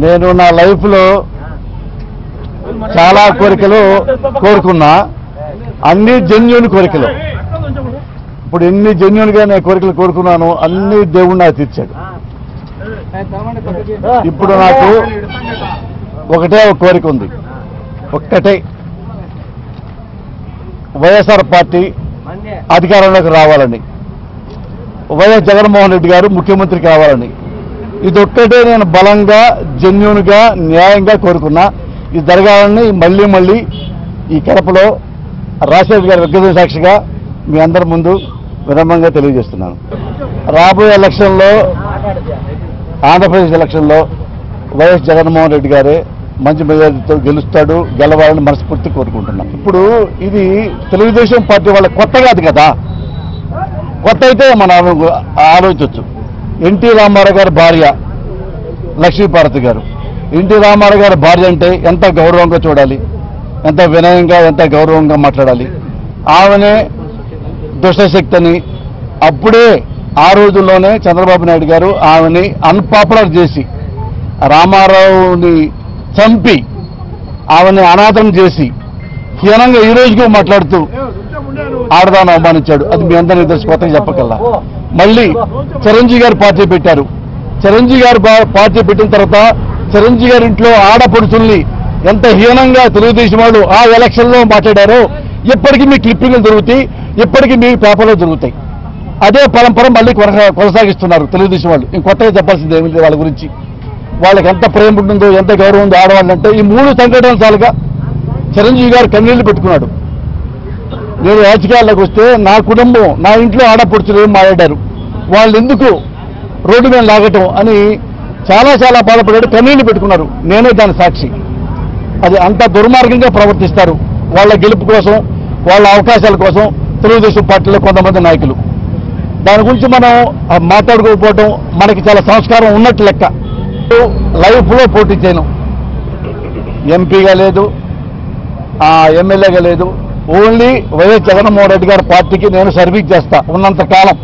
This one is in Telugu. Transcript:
నేను నా లైఫ్లో చాలా కోరికలు కోరుకున్నా, అన్ని జెన్యూన్ కోరికలు. ఇప్పుడు ఎన్ని జెన్యూన్గా నేను కోరికలు కోరుకున్నాను అన్ని దేవుడు నాకు తీర్చాడు. ఇప్పుడు నాకు ఒకటే ఒక కోరిక ఉంది, ఒక్కటే, వైఎస్ఆర్ పార్టీ అధికారంలోకి రావాలని, వైఎస్ జగన్మోహన్ రెడ్డి గారు ముఖ్యమంత్రి కావాలని. ఇదొక్కటే నేను బలంగా జెన్యూన్గా న్యాయంగా కోరుకున్నా. ఇది జరగాలని మళ్ళీ మళ్ళీ ఈ కడపలో రాజశేఖర్ గారి వ్యక్తిగత సాక్షిగా మీ అందరి ముందు వినమ్రంగా తెలియజేస్తున్నాను. రాబోయే ఎలక్షన్లో, ఆంధ్రప్రదేశ్ ఎలక్షన్లో వైఎస్ జగన్మోహన్ రెడ్డి గారే మంచి మెజారిటీతో గెలుస్తాడు, గెలవాలని మనస్ఫూర్తి కోరుకుంటున్నాం. ఇప్పుడు ఇది తెలుగుదేశం పార్టీ వాళ్ళ కొత్త కాదు కదా, కొత్త అయితే మనం ఆలోచించవచ్చు. ఎన్టీ రామారావు గారి భార్య లక్ష్మీపార్వతి గారు, ఎన్టీ రామారావు గారి భార్య అంటే ఎంత గౌరవంగా చూడాలి, ఎంత వినయంగా, ఎంత గౌరవంగా మాట్లాడాలి. ఆమెనే దుష్టశక్తి అని అప్పుడే ఆ రోజుల్లోనే చంద్రబాబు నాయుడు గారు ఆమెని అన్పాపులర్ చేసి, రామారావుని చంపి ఆమెని అనాథం చేసి హీనంగా ఈ రోజుకు మాట్లాడుతూ ఆడదాన్ని అవమానించాడు. అది మీ అందరినీ తెలిసి కొత్తగా చెప్పకల్లా. మళ్ళీ చిరంజీవి గారు పార్టీ పెట్టారు. చిరంజీవి గారు పార్టీ పెట్టిన తర్వాత చిరంజీవి గారి ఇంట్లో ఆడపడుచుల్ని ఎంత హీనంగా తెలుగుదేశం వాళ్ళు ఆ ఎలక్షన్లో మాట్లాడారో ఇప్పటికీ మీ క్లిప్పింగ్లు దొరుకుతాయి, ఇప్పటికీ మీ పేపర్లో దొరుకుతాయి. అదే పరంపర మళ్ళీ కొనసాగిస్తున్నారు తెలుగుదేశం వాళ్ళు. ఇంకొత్తగా చెప్పాల్సింది ఏమిటి వాళ్ళ గురించి, వాళ్ళకి ఎంత ప్రేమ ఉంటుందో, ఎంత గౌరవం ఉందో ఆడవాళ్ళంటే. ఈ 3 సంఘటనలు చాలుగా చిరంజీవి గారు కన్నీళ్లు పెట్టుకున్నాడు. నేను రాజకీయాల్లోకి వస్తే నా కుటుంబం, నా ఇంట్లో ఆడపడుచులు ఏం మాట్లాడారు, వాళ్ళు ఎందుకు రోడ్డు మీద లాగటం అని చాలా చాలా బాధపడ్డాడు, కన్నీళ్లు పెట్టుకున్నారు. నేనే దాని సాక్షి. అది అంత దుర్మార్గంగా ప్రవర్తిస్తారు వాళ్ళ గెలుపు కోసం, వాళ్ళ అవకాశాల కోసం తెలుగుదేశం పార్టీలో కొంతమంది నాయకులు. దాని గురించి మనం మాట్లాడుకోకపోవడం మనకి చాలా సంస్కారం ఉన్నట్టు లెక్క. లైఫ్లో పోటీ చేయను, ఎంపీగా లేదు, ఎమ్మెల్యేగా లేదు, ఓన్లీ వైఎస్ జగన్మోహన్ రెడ్డి గారి పార్టీకి నేను సర్వీస్ చేస్తా ఉన్నంత కాలం.